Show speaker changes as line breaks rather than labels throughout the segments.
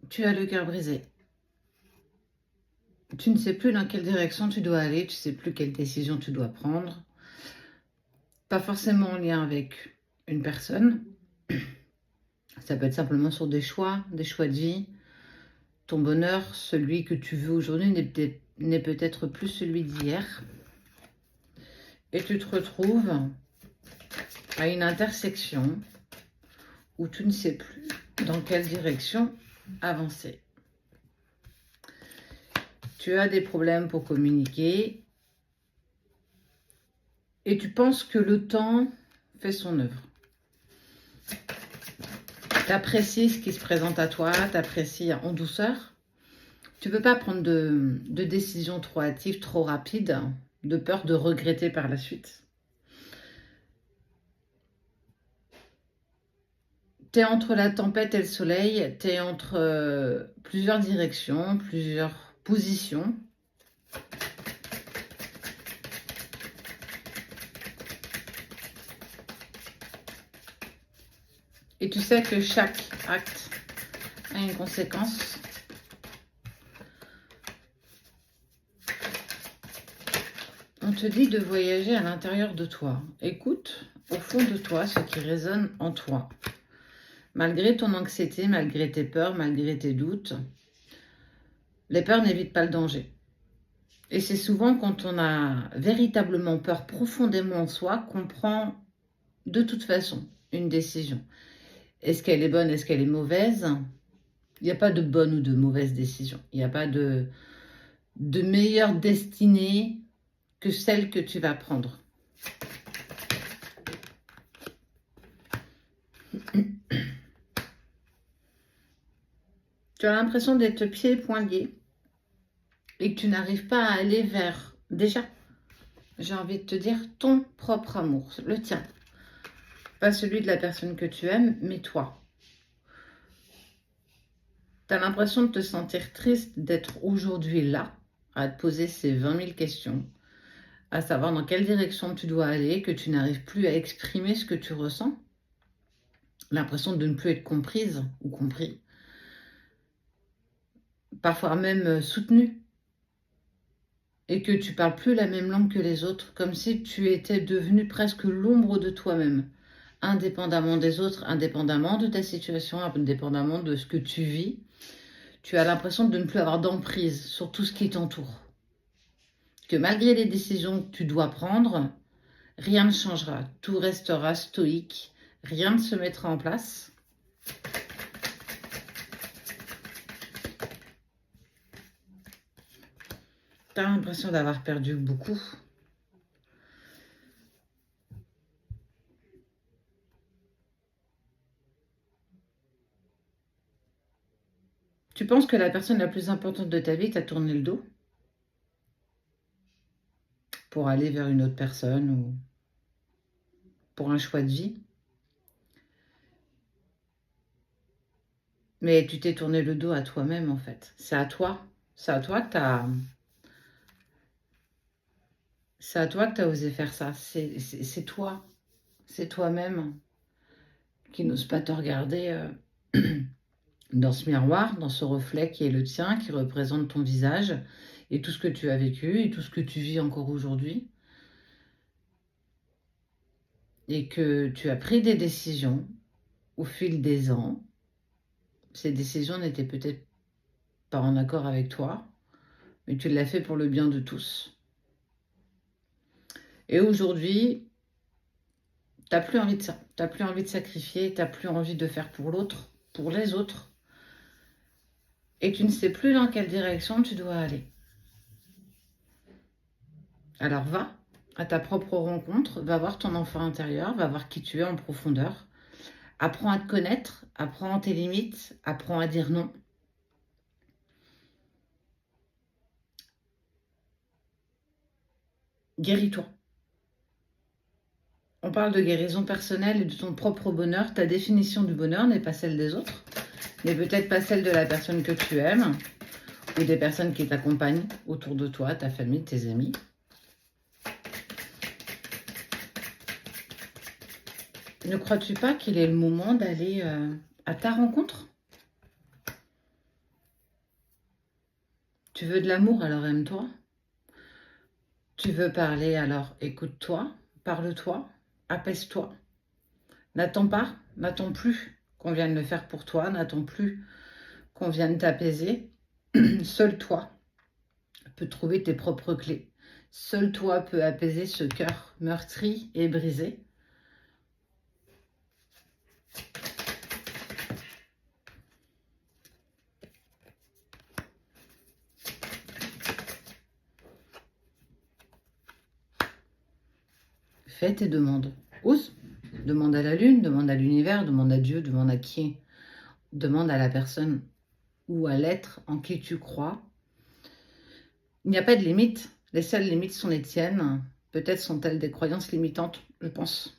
Tu as le cœur brisé. Tu ne sais plus dans quelle direction tu dois aller, tu ne sais plus quelle décision tu dois prendre. Pas forcément en lien avec une personne. Ça peut être simplement sur des choix de vie. Ton bonheur, celui que tu veux aujourd'hui, n'est peut-être plus celui d'hier. Et tu te retrouves à une intersection où tu ne sais plus dans quelle direction avancer. Tu as des problèmes pour communiquer et tu penses que le temps fait son œuvre. Tu apprécies ce qui se présente à toi, tu apprécies en douceur. Tu ne veux pas prendre de décisions trop hâtives, trop rapides, de peur de regretter par la suite. Tu es entre la tempête et le soleil, tu es entre plusieurs directions, plusieurs positions. Et tu sais que chaque acte a une conséquence. On te dit de voyager à l'intérieur de toi. Écoute au fond de toi ce qui résonne en toi. Malgré ton anxiété, malgré tes peurs, malgré tes doutes, les peurs n'évitent pas le danger. Et c'est souvent quand on a véritablement peur profondément en soi qu'on prend de toute façon une décision. Est-ce qu'elle est bonne, est-ce qu'elle est mauvaise? Il n'y a pas de bonne ou de mauvaise décision. Il n'y a pas de meilleure destinée que celle que tu vas prendre. Tu as l'impression d'être pieds et poings liés et que tu n'arrives pas à aller vers, déjà, j'ai envie de te dire, ton propre amour, le tien. Pas celui de la personne que tu aimes, mais toi. Tu as l'impression de te sentir triste d'être aujourd'hui là, à te poser ces 20 000 questions, à savoir dans quelle direction tu dois aller, que tu n'arrives plus à exprimer ce que tu ressens. L'impression de ne plus être comprise ou compris. Parfois même soutenu. Et que tu parles plus la même langue que les autres, comme si tu étais devenu presque l'ombre de toi-même, indépendamment des autres, indépendamment de ta situation, indépendamment de ce que tu vis. Tu as l'impression de ne plus avoir d'emprise sur tout ce qui t'entoure. Que malgré les décisions que tu dois prendre, rien ne changera. Tout restera stoïque. Rien ne se mettra en place. Tu as l'impression d'avoir perdu beaucoup. Tu penses que la personne la plus importante de ta vie t'a tourné le dos pour aller vers une autre personne ou pour un choix de vie. Mais tu t'es tourné le dos à toi-même, en fait. C'est à toi. C'est à toi que t'as... C'est à toi que t'as osé faire ça. C'est toi. C'est toi-même qui n'ose pas te regarder dans ce miroir, dans ce reflet qui est le tien, qui représente ton visage et tout ce que tu as vécu et tout ce que tu vis encore aujourd'hui. Et que tu as pris des décisions au fil des ans. Ces décisions n'étaient peut-être pas en accord avec toi, mais tu l'as fait pour le bien de tous. Et aujourd'hui, tu n'as plus envie de ça. Tu n'as plus envie de sacrifier, tu n'as plus envie de faire pour l'autre, pour les autres. Et tu ne sais plus dans quelle direction tu dois aller. Alors va à ta propre rencontre, va voir ton enfant intérieur, va voir qui tu es en profondeur. Apprends à te connaître, apprends tes limites, apprends à dire non. Guéris-toi. On parle de guérison personnelle et de ton propre bonheur. Ta définition du bonheur n'est pas celle des autres, n'est peut-être pas celle de la personne que tu aimes ou des personnes qui t'accompagnent autour de toi, ta famille, tes amis. Ne crois-tu pas qu'il est le moment d'aller à ta rencontre? Tu veux de l'amour, alors aime-toi. Tu veux parler, alors écoute-toi, parle-toi, apaise-toi. N'attends pas, n'attends plus qu'on vienne le faire pour toi, n'attends plus qu'on vienne t'apaiser. Seul toi peux trouver tes propres clés. Seul toi peux apaiser ce cœur meurtri et brisé. Fais tes demandes. Ose. Demande à la lune, demande à l'univers, demande à Dieu, demande à qui. Demande à la personne ou à l'être en qui tu crois. Il n'y a pas de limite. Les seules limites sont les tiennes. Peut-être sont-elles des croyances limitantes, je pense.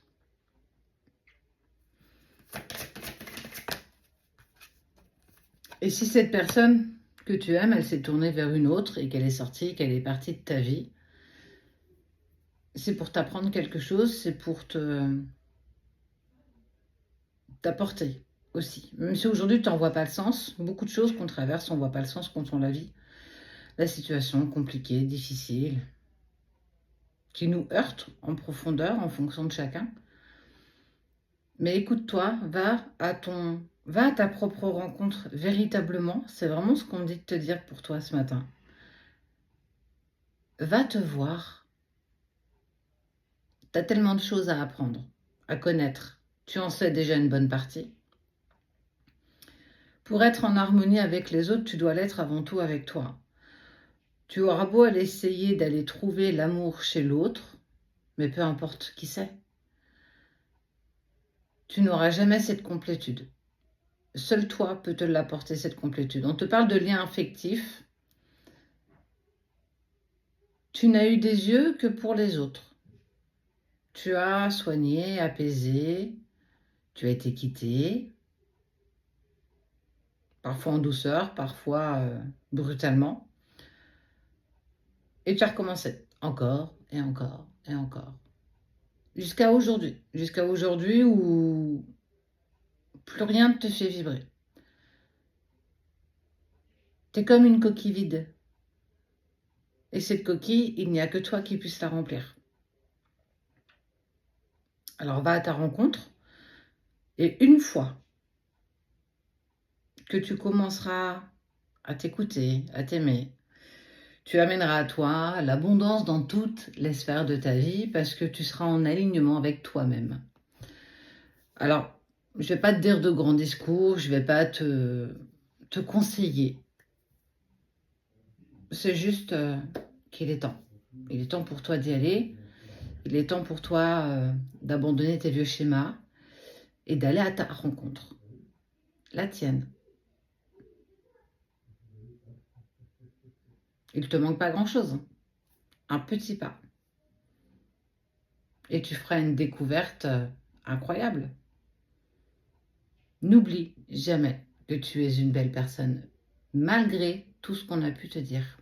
Et si cette personne que tu aimes, elle s'est tournée vers une autre et qu'elle est sortie, qu'elle est partie de ta vie, c'est pour t'apprendre quelque chose, c'est pour t'apporter aussi. Même si aujourd'hui tu n'en vois pas le sens, beaucoup de choses qu'on traverse, on ne voit pas le sens quand on la vit. La situation compliquée, difficile, qui nous heurte en profondeur en fonction de chacun. Mais écoute-toi, va à ta propre rencontre véritablement. C'est vraiment ce qu'on me dit de te dire pour toi ce matin. Va te voir. Tu as tellement de choses à apprendre, à connaître. Tu en sais déjà une bonne partie. Pour être en harmonie avec les autres, tu dois l'être avant tout avec toi. Tu auras beau aller essayer d'aller trouver l'amour chez l'autre, mais peu importe qui c'est. Tu n'auras jamais cette complétude. Seul toi peux te l'apporter, cette complétude. On te parle de lien affectif. Tu n'as eu des yeux que pour les autres. Tu as soigné, apaisé, tu as été quitté, parfois en douceur, parfois brutalement. Et tu as recommencé encore et encore et encore. Jusqu'à aujourd'hui où plus rien ne te fait vibrer. Tu es comme une coquille vide. Et cette coquille, il n'y a que toi qui puisse la remplir. Alors va à ta rencontre et une fois que tu commenceras à t'écouter, à t'aimer, tu amèneras à toi l'abondance dans toutes les sphères de ta vie parce que tu seras en alignement avec toi-même. Alors, je ne vais pas te dire de grands discours, je ne vais pas te conseiller. C'est juste qu'il est temps. Il est temps pour toi d'y aller. Il est temps pour toi d'abandonner tes vieux schémas et d'aller à ta rencontre. La tienne. Il ne te manque pas grand-chose. Un petit pas. Et tu feras une découverte incroyable. N'oublie jamais que tu es une belle personne, malgré tout ce qu'on a pu te dire.